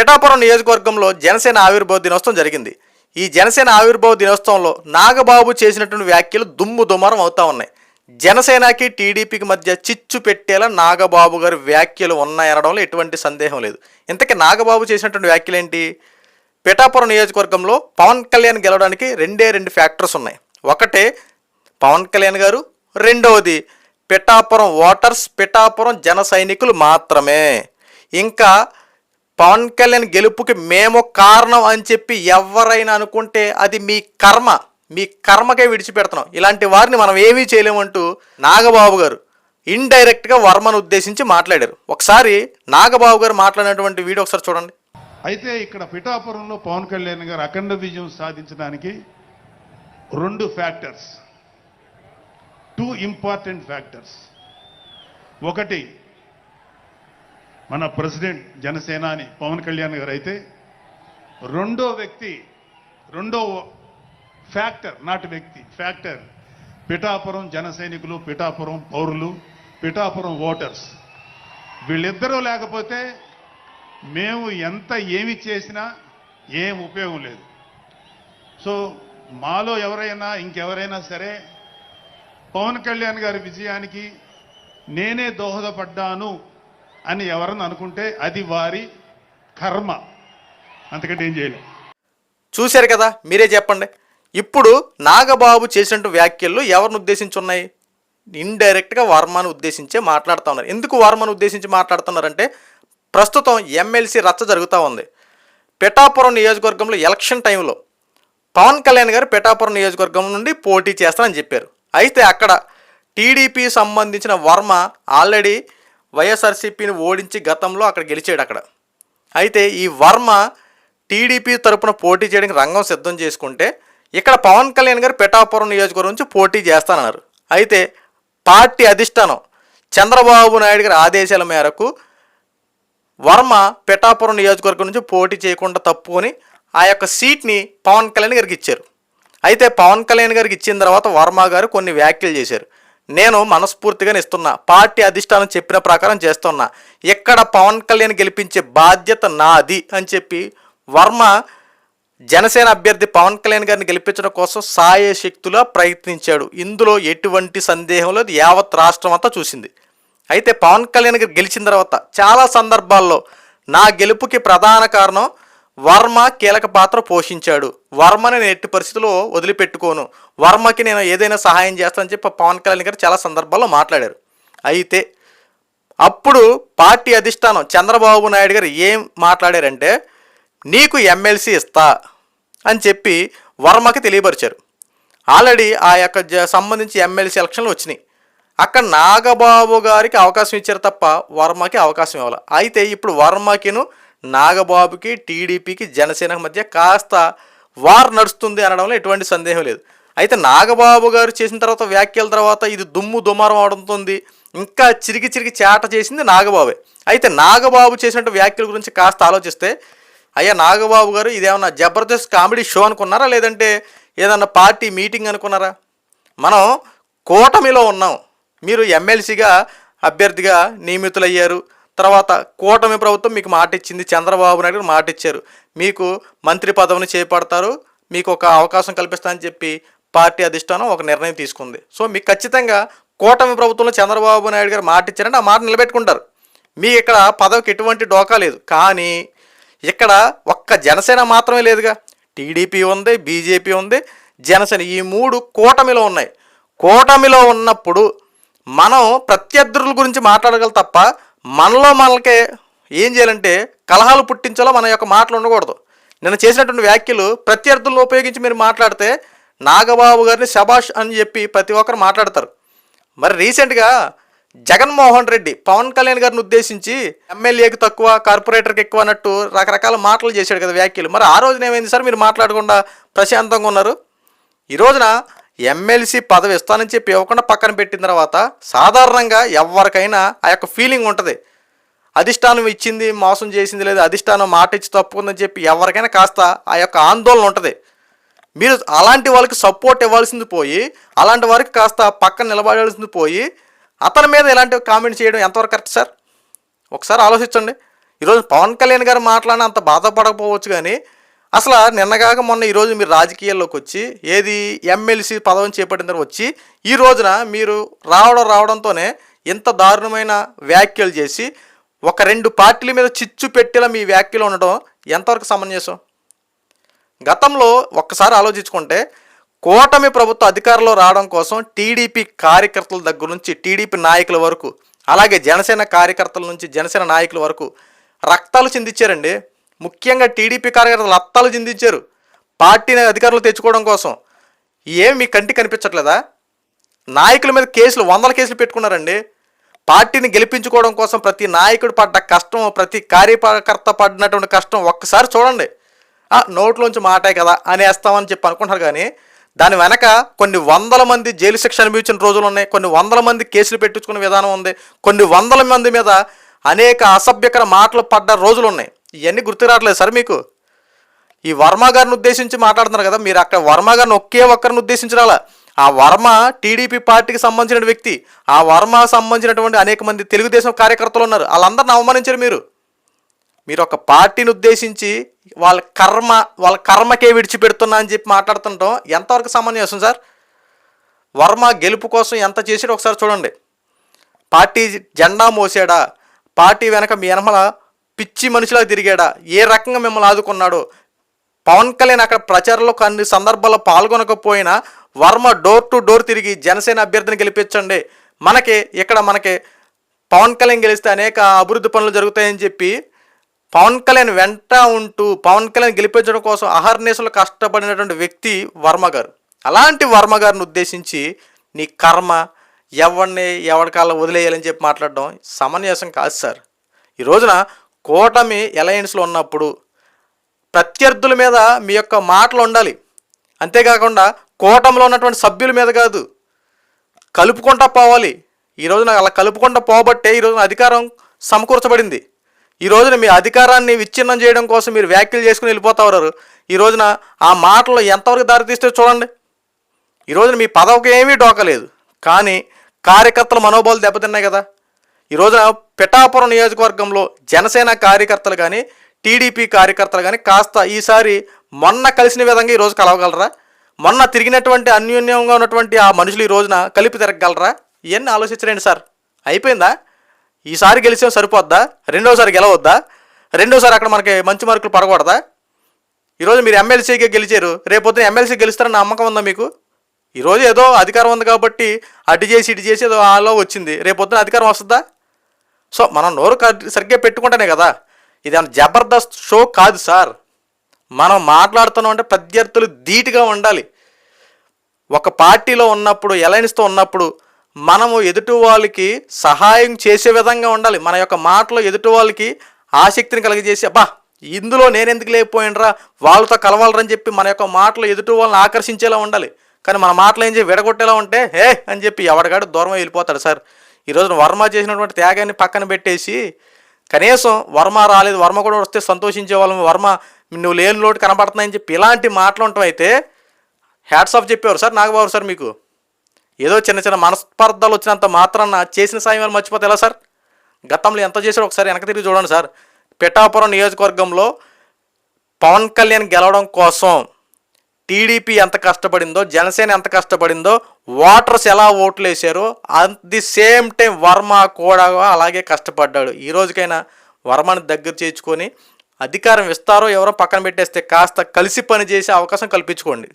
పిఠాపురం నియోజకవర్గంలో జనసేన ఆవిర్భావ దినోత్సవం జరిగింది. ఈ జనసేన ఆవిర్భావ దినోత్సవంలో నాగబాబు చేసినటువంటి వ్యాఖ్యలు దుమ్ము దుమారం అవుతా ఉన్నాయి. జనసేనకి టీడీపీకి మధ్య చిచ్చు పెట్టేలా నాగబాబు గారి వ్యాఖ్యలు ఉన్నాయనడంలో ఎటువంటి సందేహం లేదు. ఇంతకీ నాగబాబు చేసినటువంటి వ్యాఖ్యలు ఏంటి? పిఠాపురం నియోజకవర్గంలో పవన్ కళ్యాణ్ గెలవడానికి రెండు ఫ్యాక్టర్స్ ఉన్నాయి. ఒకటే పవన్ కళ్యాణ్ గారు, రెండవది పిఠాపురం ఓటర్స్, పిఠాపురం జన సైనికులు మాత్రమే. ఇంకా పవన్ కళ్యాణ్ గెలుపుకి మేము కారణం అని చెప్పి ఎవరైనా అనుకుంటే అది మీ కర్మ, మీ కర్మకే విడిచిపెడుతున్నాం, ఇలాంటి వారిని మనం ఏమీ చేయలేమంటూ నాగబాబు గారు ఇండైరెక్ట్గా వర్మను ఉద్దేశించి మాట్లాడారు. ఒకసారి నాగబాబు గారు మాట్లాడినటువంటి వీడియో ఒకసారి చూడండి. అయితే ఇక్కడ పిఠాపురంలో పవన్ కళ్యాణ్ గారు అఖండ విజయం సాధించడానికి టూ ఇంపార్టెంట్ ఫ్యాక్టర్స్. ఒకటి మన ప్రెసిడెంట్ జనసేనాని పవన్ కళ్యాణ్ గారు అయితే, రెండో ఫ్యాక్టర్ పిఠాపురం జన సైనికులు, పిఠాపురం పౌరులు, పిఠాపురం ఓటర్స్. వీళ్ళిద్దరూ లేకపోతే మేము ఏమి చేసినా ఏం ఉపయోగం లేదు. సో మాలో ఇంకెవరైనా సరే పవన్ కళ్యాణ్ గారి విజయానికి నేనే దోహదపడ్డాను అని ఎవరన్నా అనుకుంటే అది వారి కర్మ, అంతకంటే ఏం చేయలేదు. చూశారు కదా, మీరే చెప్పండి. ఇప్పుడు నాగబాబు చేసినట్టు వ్యాఖ్యలు ఎవరిని ఉద్దేశించి ఉన్నాయి? ఇండైరెక్ట్గా వర్మను ఉద్దేశించే మాట్లాడుతూ ఉన్నారు. ఎందుకు వర్మను ఉద్దేశించి మాట్లాడుతున్నారంటే, ప్రస్తుతం ఎమ్మెల్సీ రచ్చ జరుగుతూ ఉంది. పిఠాపురం నియోజకవర్గంలో ఎలక్షన్ టైంలో పవన్ కళ్యాణ్ గారు పిఠాపురం నియోజకవర్గం నుండి పోటీ చేస్తానని చెప్పారు. అయితే అక్కడ టీడీపీ సంబంధించిన వర్మ ఆల్రెడీ వైఎస్ఆర్సీపీని ఓడించి గతంలో అక్కడ గెలిచాడు అక్కడ. అయితే ఈ వర్మ టీడీపీ తరపున పోటీ చేయడానికి రంగం సిద్ధం చేసుకుంటే, ఇక్కడ పవన్ కళ్యాణ్ గారు పిఠాపురం నియోజకవర్గం నుంచి పోటీ చేస్తానన్నారు. అయితే పార్టీ అధిష్టానం చంద్రబాబు నాయుడు గారి ఆదేశాల మేరకు వర్మ పిఠాపురం నియోజకవర్గం నుంచి పోటీ చేయకుండా తప్పుకొని ఆ యొక్క సీట్ని పవన్ కళ్యాణ్ గారికి ఇచ్చారు. అయితే పవన్ కళ్యాణ్ గారికి ఇచ్చిన తర్వాత వర్మ గారు కొన్ని వ్యాఖ్యలు చేశారు. నేను మనస్ఫూర్తిగానే ఇస్తున్నా, పార్టీ అధిష్టానం చెప్పిన ప్రకారం చేస్తున్నా, ఎక్కడ పవన్ కళ్యాణ్ గెలిపించే బాధ్యత నాది అని చెప్పి వర్మ జనసేన అభ్యర్థి పవన్ కళ్యాణ్ గారిని గెలిపించడం కోసం సాయశక్తులా ప్రయత్నించాడు. ఇందులో ఎటువంటి సందేహం లేదు, యావత్ రాష్ట్రం అంతా చూసింది. అయితే పవన్ కళ్యాణ్ గారు గెలిచిన తర్వాత చాలా సందర్భాల్లో నా గెలుపుకి ప్రధాన కారణం వర్మ కీలక పాత్ర పోషించాడు, వర్మని నేను ఎట్టి పరిస్థితుల్లో వదిలిపెట్టుకోను, వర్మకి నేను ఏదైనా సహాయం చేస్తానని చెప్పి పవన్ కళ్యాణ్ గారు చాలా సందర్భాల్లో మాట్లాడారు. అయితే అప్పుడు పార్టీ అధిష్టానం చంద్రబాబు నాయుడు గారు ఏం మాట్లాడారంటే, నీకు ఎమ్మెల్సీ ఇస్తా అని చెప్పి వర్మకి తెలియపరిచారు. ఆల్రెడీ ఆ యొక్క సంబంధించి ఎమ్మెల్సీ ఎలక్షన్లు వచ్చినాయి. అక్కడ నాగబాబు గారికి అవకాశం ఇచ్చారు తప్ప వర్మకి అవకాశం ఇవ్వాలి. అయితే ఇప్పుడు వర్మకిను నాగబాబుకి టీడీపీకి జనసేన మధ్య కాస్త వార్ నడుస్తుంది అనడంలో ఎటువంటి సందేహం లేదు. అయితే నాగబాబు గారు చేసిన తర్వాత వ్యాఖ్యల తర్వాత ఇది దుమ్ము దుమారం అవడంతోంది. ఇంకా చిరిగి చేట చేసింది నాగబాబే. అయితే నాగబాబు చేసినట్టు వ్యాఖ్యల గురించి కాస్త ఆలోచిస్తే, అయ్యా నాగబాబు గారు ఇదేమన్నా జబర్దస్త్ కామెడీ షో అనుకున్నారా, లేదంటే ఏదన్నా పార్టీ మీటింగ్ అనుకున్నారా? మనం కూటమిలో ఉన్నాం, మీరు ఎమ్మెల్సీగా అభ్యర్థిగా నియమితులయ్యారు. తర్వాత కూటమి ప్రభుత్వం మీకు మాట ఇచ్చింది, చంద్రబాబు నాయుడు గారు మాట ఇచ్చారు, మీకు మంత్రి పదవిని చేపడతారు, మీకు ఒక అవకాశం కల్పిస్తానని చెప్పి పార్టీ అధిష్టానం ఒక నిర్ణయం తీసుకుంది. సో మీకు ఖచ్చితంగా కూటమి ప్రభుత్వంలో చంద్రబాబు నాయుడు గారు మాట ఇచ్చారంటే ఆ మాట నిలబెట్టుకుంటారు. మీకు ఇక్కడ పదవికి ఎటువంటి డోకా లేదు. కానీ ఇక్కడ ఒక్క జనసేన మాత్రమే లేదుగా, టీడీపీ ఉంది, బీజేపీ ఉంది, జనసేన, ఈ మూడు కూటమిలో ఉన్నాయి. కూటమిలో ఉన్నప్పుడు మనం ప్రత్యర్థుల గురించి మాట్లాడగలం తప్ప మనకే ఏం చేయాలంటే కలహాలు పుట్టించాలో మన యొక్క మాటలు ఉండకూడదు. నేను చేసినటువంటి వ్యాఖ్యలు ప్రత్యర్థులను ఉపయోగించి మీరు మాట్లాడితే నాగబాబు గారిని శబాష్ అని చెప్పి ప్రతి ఒక్కరు మాట్లాడతారు. మరి రీసెంట్గా జగన్మోహన్ రెడ్డి పవన్ కళ్యాణ్ గారిని ఉద్దేశించి ఎమ్మెల్యేకి తక్కువ, కార్పొరేటర్కి ఎక్కువ అన్నట్టు రకరకాల మాటలు చేశాడు కదా వ్యాఖ్యలు. మరి ఆ రోజున ఏమైంది సార్? మీరు మాట్లాడకుండా ప్రశాంతంగా ఉన్నారు. ఈ రోజున ఎమ్మెల్సీ పదవి ఇస్తానని చెప్పి ఇవ్వకుండా పక్కన పెట్టిన తర్వాత సాధారణంగా ఎవరికైనా ఆ యొక్క ఫీలింగ్ ఉంటుంది. అధిష్టానం ఇచ్చింది మోసం చేసింది లేదు, అధిష్టానం మాట ఇచ్చి తప్పుకుందని చెప్పి ఎవరికైనా కాస్త ఆ యొక్క ఆందోళన ఉంటుంది. మీరు అలాంటి వాళ్ళకి సపోర్ట్ ఇవ్వాల్సింది పోయి, అలాంటి వారికి కాస్త పక్కన నిలబడాల్సింది పోయి, అతని మీద ఇలాంటి కామెంట్ చేయడం ఎంతవరకు కరెక్ట్ సార్? ఒకసారి ఆలోచించండి. ఈరోజు పవన్ కళ్యాణ్ గారు మాట్లాడిన అంత బాధపడకపోవచ్చు, కానీ అసలు నిన్నగాక మొన్న ఈరోజు మీరు రాజకీయాల్లోకి వచ్చి ఏది ఎమ్మెల్సీ పదవిని చేపట్టిన తర్వాత వచ్చి ఈ రోజున మీరు రావడంతోనే ఇంత దారుణమైన వ్యాఖ్యలు చేసి ఒక 2 పార్టీల మీద చిచ్చు పెట్టేలా మీ వ్యాఖ్యలు ఉండడం ఎంతవరకు సమంజసం? గతంలో ఒక్కసారి ఆలోచించుకుంటే కూటమి ప్రభుత్వ అధికారంలో రావడం కోసం టీడీపీ కార్యకర్తల దగ్గర నుంచి టీడీపీ నాయకుల వరకు, అలాగే జనసేన కార్యకర్తల నుంచి జనసేన నాయకుల వరకు రక్తాలు చిందించారండి. ముఖ్యంగా టీడీపీ కార్యకర్తలు రక్తాలు చిందించారు పార్టీని అధికారులు తెచ్చుకోవడం కోసం. ఏం మీ కంటికి కనిపించట్లేదా? నాయకుల మీద కేసులు 100 కేసులు పెట్టుకున్నారండి. పార్టీని గెలిపించుకోవడం కోసం ప్రతి నాయకుడు పడ్డ కష్టం, ప్రతి కార్యకర్త పడినటువంటి కష్టం ఒక్కసారి చూడండి. నోట్లోంచి మాటే కదా అనేస్తామని చెప్పి అనుకుంటారు, కానీ దాని వెనక కొన్ని 100 మంది జైలు శిక్ష అనుభవించిన రోజులు ఉన్నాయి, కొన్ని 100 మంది కేసులు పెట్టించుకునే విధానం ఉంది, కొన్ని 100 మంది మీద అనేక అసభ్యకర మాటలు పడ్డ రోజులు ఉన్నాయి. ఇవన్నీ గుర్తు రావట్లేదు సార్ మీకు? ఈ వర్మ గారిని ఉద్దేశించి మాట్లాడుతున్నారు కదా, మీరు అక్కడ వర్మ గారిని ఒక్కరిని ఉద్దేశించి రాలా. ఆ వర్మ టీడీపీ పార్టీకి సంబంధించిన వ్యక్తి, ఆ వర్మ సంబంధించినటువంటి అనేక మంది తెలుగుదేశం కార్యకర్తలు ఉన్నారు, వాళ్ళందరిని అవమానించారు మీరు ఒక పార్టీని ఉద్దేశించి వాళ్ళ కర్మకే విడిచిపెడుతున్నా అని చెప్పి మాట్లాడుతుంటాం ఎంతవరకు సమంజసం సార్? వర్మ గెలుపు కోసం ఎంత చేసాడో ఒకసారి చూడండి. పార్టీ జెండా మోసాడా? పార్టీ వెనక మీ వెనమల పిచ్చి మనిషిలా తిరిగాడా? ఏ రకంగా మిమ్మల్ని ఆదుకున్నాడు? పవన్ కళ్యాణ్ అక్కడ ప్రచారంలో కొన్ని సందర్భాల్లో పాల్గొనకపోయినా వర్మ డోర్ టు డోర్ తిరిగి జనసేన అభ్యర్థిని గెలిపించండి, మనకి పవన్ కళ్యాణ్ గెలిస్తే అనేక అభివృద్ధి పనులు జరుగుతాయని చెప్పి పవన్ కళ్యాణ్ వెంట ఉంటూ పవన్ కళ్యాణ్ గెలిపించడం కోసం అహర్నిశలు కష్టపడినటువంటి వ్యక్తి వర్మ గారు. అలాంటి వర్మ గారిని ఉద్దేశించి నీ కర్మ, ఎవరికాల్లో వదిలేయాలని చెప్పి మాట్లాడడం సమంజసం కాదు సార్. ఈ రోజున కూటమి అలయన్స్లో ఉన్నప్పుడు ప్రత్యర్థుల మీద మీ యొక్క మాటలు ఉండాలి, అంతేకాకుండా కూటమిలో ఉన్నటువంటి సభ్యుల మీద కాదు, కలుపుకుంటా పోవాలి. ఈ రోజున అలా కలుపుకుంటా పోబట్టే ఈ రోజున అధికారం సమకూర్చబడింది. ఈ రోజున మీ అధికారాన్ని విచ్ఛిన్నం చేయడం కోసం మీరు వ్యాఖ్యలు చేసుకుని వెళ్ళిపోతా ఉన్నారు. ఈ రోజున ఆ మాటలు ఎంతవరకు దారితీస్తే చూడండి. ఈ రోజున మీ పదవికి ఏమీ డోకలేదు, కానీ కార్యకర్తల మనోబలాలు దెబ్బతిన్నాయి కదా. ఈ రోజున పిఠాపురం నియోజకవర్గంలో జనసేన కార్యకర్తలు కానీ టీడీపీ కార్యకర్తలు కానీ కాస్త ఈసారి మొన్న కలిసిన విధంగా ఈరోజు కలవగలరా? మొన్న తిరిగినటువంటి అన్యోన్యంగా ఉన్నటువంటి ఆ మనుషులు ఈ రోజున కలిపి తిరగగలరా? ఇవన్నీ ఆలోచించరండి సార్. అయిపోయిందా? ఈసారి గెలిచాం సరిపోద్దా? రెండోసారి గెలవద్దా? రెండోసారి అక్కడ మనకి మంచి మార్కులు పడకూడదా? ఈరోజు మీరు ఎమ్మెల్సీగా గెలిచారు, రేపొద్దున ఎమ్మెల్సీ గెలుస్తారని నమ్మకం ఉందా మీకు? ఈరోజు ఏదో అధికారం ఉంది కాబట్టి అటు చేసి ఏదో ఆలో వచ్చింది, రేపొద్దున అధికారం వస్తుందా? సో మనం నోరు సరిగ్గా పెట్టుకుంటేనే కదా. ఇది జబర్దస్త్ షో కాదు సార్. మనం మాట్లాడుతున్నాం అంటే ప్రత్యర్థులు ధీటుగా ఉండాలి. ఒక పార్టీలో ఉన్నప్పుడు, అలయన్స్తో ఉన్నప్పుడు మనము ఎదుటి వాళ్ళకి సహాయం చేసే విధంగా ఉండాలి. మన యొక్క మాటలో ఎదుటి వాళ్ళకి ఆసక్తిని కలిగజేసి ఇందులో నేనెందుకు లేకపోయినరా, వాళ్ళతో కలవాలరని చెప్పి మన యొక్క మాటలు ఎదుటి వాళ్ళని ఆకర్షించేలా ఉండాలి. కానీ మన మాటలు ఏం చేసి విడగొట్టేలా ఉంటే అని చెప్పి ఎవడిగాడు దూరం వెళ్ళిపోతాడు సార్. ఈరోజు వర్మ చేసినటువంటి త్యాగాన్ని పక్కన పెట్టేసి కనీసం వర్మ రాలేదు, వర్మ కూడా వస్తే సంతోషించే వాళ్ళం, వర్మ నువ్వు లేని లోటు కనబడుతున్నాయని చెప్పి ఇలాంటి మాటలు ఉండటం అయితే హ్యాట్స్ ఆఫ్ చెప్పేవారు సార్ నాగబాబు సార్. మీకు ఏదో చిన్న మనస్పర్ధలు వచ్చినంత మాత్రాన చేసిన సాయం మర్చిపోతే ఎలా సార్? గతంలో ఎంత చేశారో ఒకసారి వెనక తిరిగి చూడండి సార్. పిఠాపురం నియోజకవర్గంలో పవన్ కళ్యాణ్ గెలవడం కోసం టీడీపీ ఎంత కష్టపడిందో, జనసేన ఎంత కష్టపడిందో, ఓటర్స్ ఎలా ఓట్లు వేసారో at the same time Varma కూడా అలాగే కష్టపడ్డాడు. ఈ రోజుకైనా వర్మని దగ్గర చేర్చుకొని అధికారం ఇస్తారో ఎవరో పక్కన పెట్టేస్తే కాస్త కలిసి పని చేసే అవకాశం కల్పించుకోండి.